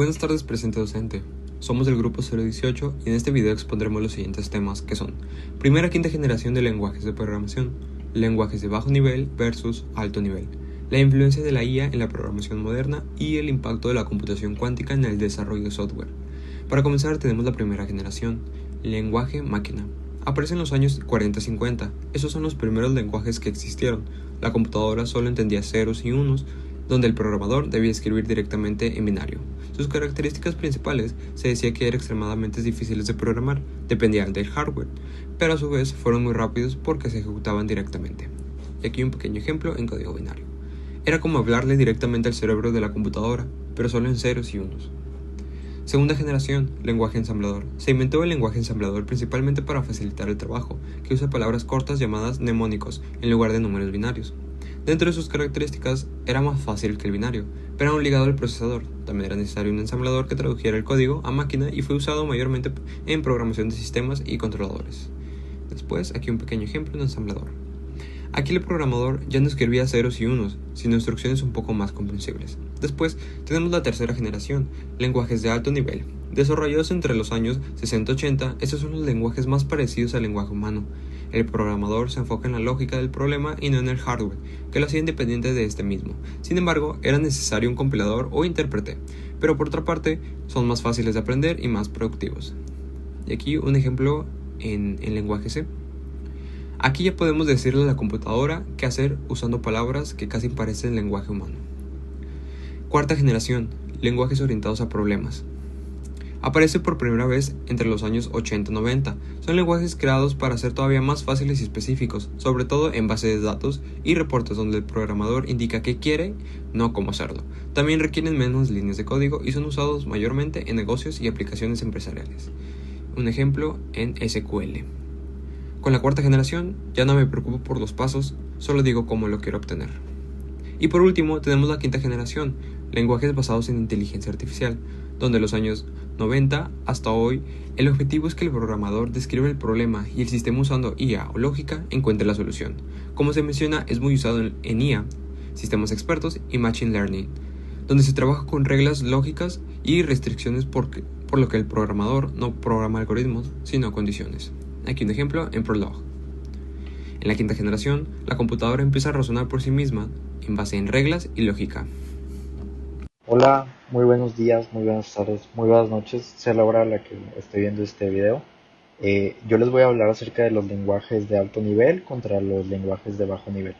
Buenas tardes, presente docente. Somos del grupo 018 y en este video expondremos los siguientes temas que son: primera quinta generación de lenguajes de programación, lenguajes de bajo nivel versus alto nivel, la influencia de la IA en la programación moderna y el impacto de la computación cuántica en el desarrollo de software. Para comenzar tenemos la primera generación, lenguaje máquina. Aparece en los años 40-50, esos son los primeros lenguajes que existieron. La computadora solo entendía ceros y unos, donde el programador debía escribir directamente en binario. Sus características principales se decía que eran extremadamente difíciles de programar, dependían del hardware, pero a su vez fueron muy rápidos porque se ejecutaban directamente. Y aquí un pequeño ejemplo en código binario. Era como hablarle directamente al cerebro de la computadora, pero solo en ceros y unos. Segunda generación, lenguaje ensamblador. Se inventó el lenguaje ensamblador principalmente para facilitar el trabajo, que usa palabras cortas llamadas mnemónicos en lugar de números binarios. Dentro de sus características, era más fácil que el binario, pero aún ligado al procesador. También era necesario un ensamblador que tradujera el código a máquina y fue usado mayormente en programación de sistemas y controladores. Después, aquí un pequeño ejemplo de un ensamblador. Aquí el programador ya no escribía ceros y unos, sino instrucciones un poco más comprensibles. Después tenemos la tercera generación, lenguajes de alto nivel. Desarrollados entre los años 60-80, estos son los lenguajes más parecidos al lenguaje humano. El programador se enfoca en la lógica del problema y no en el hardware, que lo hacía independiente de este mismo. Sin embargo, era necesario un compilador o intérprete, pero por otra parte, son más fáciles de aprender y más productivos. Y aquí un ejemplo en lenguaje C. Aquí ya podemos decirle a la computadora qué hacer usando palabras que casi parecen lenguaje humano. Cuarta generación, lenguajes orientados a problemas. Aparece por primera vez entre los años 80-90. Son lenguajes creados para ser todavía más fáciles y específicos, sobre todo en bases de datos y reportes donde el programador indica qué quiere, no cómo hacerlo. También requieren menos líneas de código y son usados mayormente en negocios y aplicaciones empresariales. Un ejemplo en SQL. Con la cuarta generación ya no me preocupo por los pasos, solo digo cómo lo quiero obtener. Y por último tenemos la quinta generación, lenguajes basados en inteligencia artificial, donde en los años 90 hasta hoy el objetivo es que el programador describa el problema y el sistema usando IA o lógica encuentre la solución. Como se menciona, es muy usado en IA, sistemas expertos y Machine Learning, donde se trabaja con reglas lógicas y restricciones por lo que el programador no programa algoritmos, sino condiciones. Aquí un ejemplo en Prolog. En la quinta generación, la computadora empieza a razonar por sí misma en base en reglas y lógica. Hola, muy buenos días, muy buenas tardes, muy buenas noches, sea la hora a la que esté viendo este video. Yo les voy a hablar acerca de los lenguajes de alto nivel contra los lenguajes de bajo nivel.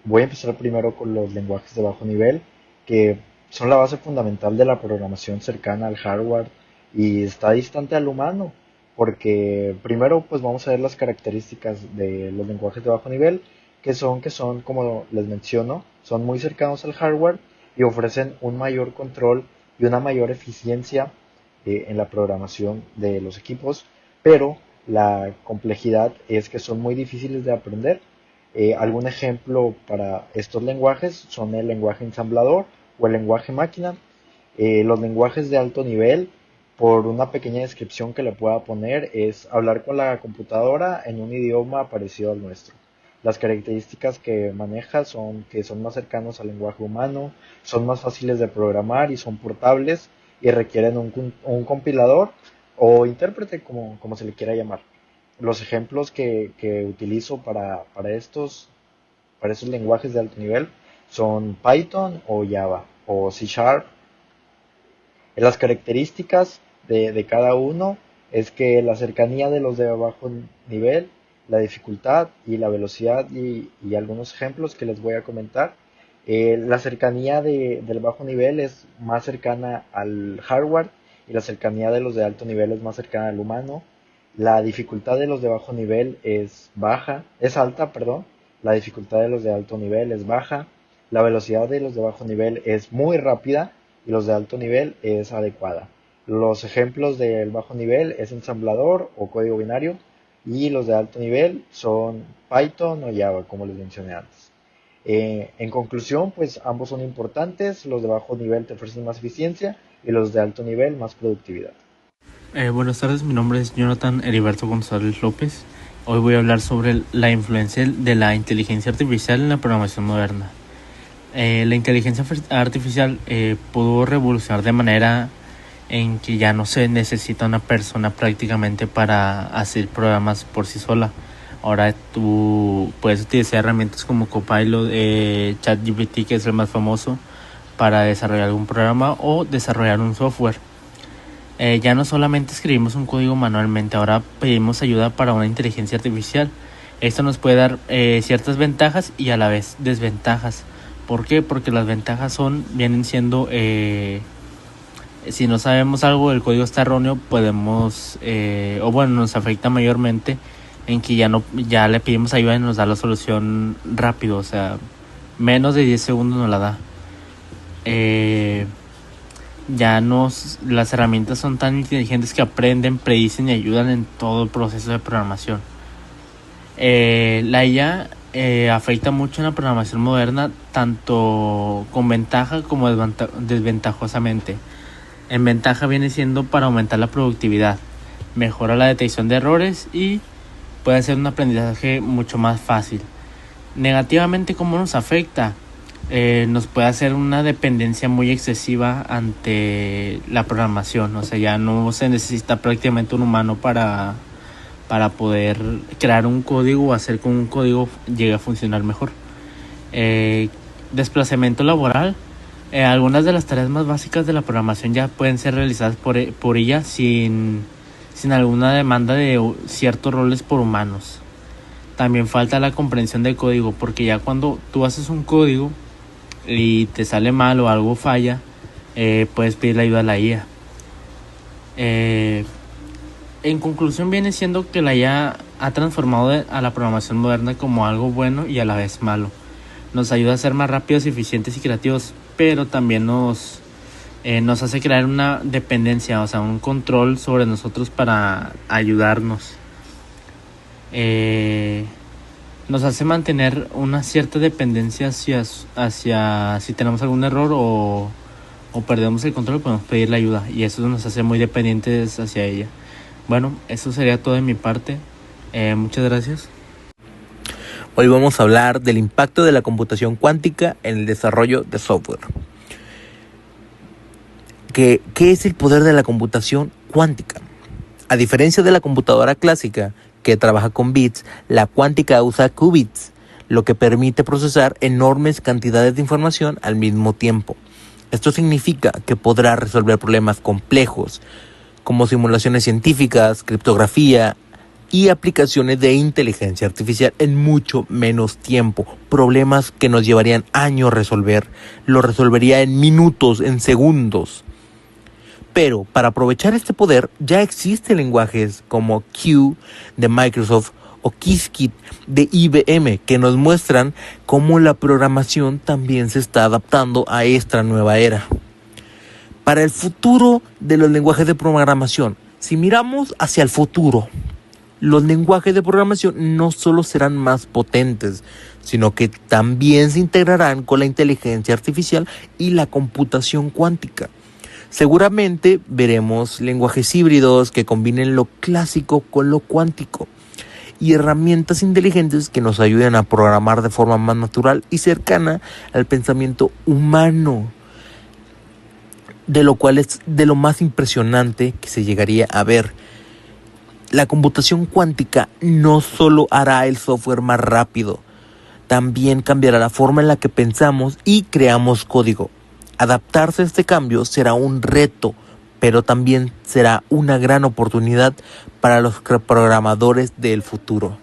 Voy a empezar primero con los lenguajes de bajo nivel, que son la base fundamental de la programación cercana al hardware y está distante al humano, porque primero pues vamos a ver las características de los lenguajes de bajo nivel, que son como les menciono, son muy cercanos al hardware y ofrecen un mayor control y una mayor eficiencia en la programación de los equipos, pero la complejidad es que son muy difíciles de aprender. Algún ejemplo para estos lenguajes son el lenguaje ensamblador o el lenguaje máquina. Los lenguajes de alto nivel, por una pequeña descripción que le pueda poner, es hablar con la computadora en un idioma parecido al nuestro. Las características que maneja son que son más cercanos al lenguaje humano, son más fáciles de programar y son portables y requieren un compilador o intérprete, como se le quiera llamar. Los ejemplos que utilizo para esos lenguajes de alto nivel son Python o Java o C Sharp. Las características de cada uno es que la cercanía de los de bajo nivel, la dificultad y la velocidad y algunos ejemplos que les voy a comentar. La cercanía del bajo nivel es más cercana al hardware y la cercanía de los de alto nivel es más cercana al humano. La dificultad de los de bajo nivel es alta, perdón. La dificultad de los de alto nivel es baja. La velocidad de los de bajo nivel es muy rápida y los de alto nivel es adecuada. Los ejemplos del bajo nivel es ensamblador o código binario y los de alto nivel son Python o Java, como les mencioné antes. En conclusión, pues ambos son importantes, los de bajo nivel te ofrecen más eficiencia y los de alto nivel más productividad. Buenas tardes, mi nombre es Jonathan Heriberto González López. Hoy voy a hablar sobre la influencia de la inteligencia artificial en la programación moderna. La inteligencia artificial pudo revolucionar de manera en que ya no se necesita una persona prácticamente para hacer programas por sí sola. Ahora tú puedes utilizar herramientas como Copilot, ChatGPT, que es el más famoso, para desarrollar algún programa o desarrollar un software. Ya no solamente escribimos un código manualmente, ahora pedimos ayuda para una inteligencia artificial. Esto nos puede dar ciertas ventajas y a la vez desventajas. ¿Por qué? Porque las ventajas vienen siendo, si no sabemos algo, el código está erróneo, podemos, nos afecta mayormente en que ya le pedimos ayuda y nos da la solución rápido, o sea, menos de 10 segundos nos la da. Las herramientas son tan inteligentes que aprenden, predicen y ayudan en todo el proceso de programación. La IA afecta mucho en la programación moderna, tanto con ventaja como desventajosamente. En ventaja viene siendo para aumentar la productividad, mejora la detección de errores y puede ser un aprendizaje mucho más fácil. Negativamente, ¿cómo nos afecta? Nos puede hacer una dependencia muy excesiva ante la programación. O sea, ya no se necesita prácticamente un humano para poder crear un código o hacer que un código llegue a funcionar mejor. Desplazamiento laboral. Algunas de las tareas más básicas de la programación ya pueden ser realizadas por ella sin alguna demanda de ciertos roles por humanos. También falta la comprensión del código, porque ya cuando tú haces un código y te sale mal o algo falla, puedes pedir la ayuda a la IA. En conclusión, viene siendo que la IA ha transformado a la programación moderna como algo bueno y a la vez malo. Nos ayuda a ser más rápidos, eficientes y creativos, pero también nos hace crear una dependencia, o sea, un control sobre nosotros para ayudarnos. Nos hace mantener una cierta dependencia hacia si tenemos algún error o perdemos el control, podemos pedirle ayuda y eso nos hace muy dependientes hacia ella. Bueno, eso sería todo de mi parte. Muchas gracias. Hoy vamos a hablar del impacto de la computación cuántica en el desarrollo de software. ¿Qué es el poder de la computación cuántica? A diferencia de la computadora clásica, que trabaja con bits, la cuántica usa qubits, lo que permite procesar enormes cantidades de información al mismo tiempo. Esto significa que podrá resolver problemas complejos, como simulaciones científicas, criptografía y aplicaciones de inteligencia artificial en mucho menos tiempo. Problemas que nos llevarían años resolver, lo resolvería en minutos, en segundos. Pero para aprovechar este poder ya existen lenguajes como Q de Microsoft o Qiskit de IBM que nos muestran cómo la programación también se está adaptando a esta nueva era. Para el futuro de los lenguajes de programación, si miramos hacia el futuro, los lenguajes de programación no solo serán más potentes, sino que también se integrarán con la inteligencia artificial y la computación cuántica. Seguramente veremos lenguajes híbridos que combinen lo clásico con lo cuántico y herramientas inteligentes que nos ayuden a programar de forma más natural y cercana al pensamiento humano, de lo cual es de lo más impresionante que se llegaría a ver. La computación cuántica no solo hará el software más rápido, también cambiará la forma en la que pensamos y creamos código. Adaptarse a este cambio será un reto, pero también será una gran oportunidad para los programadores del futuro.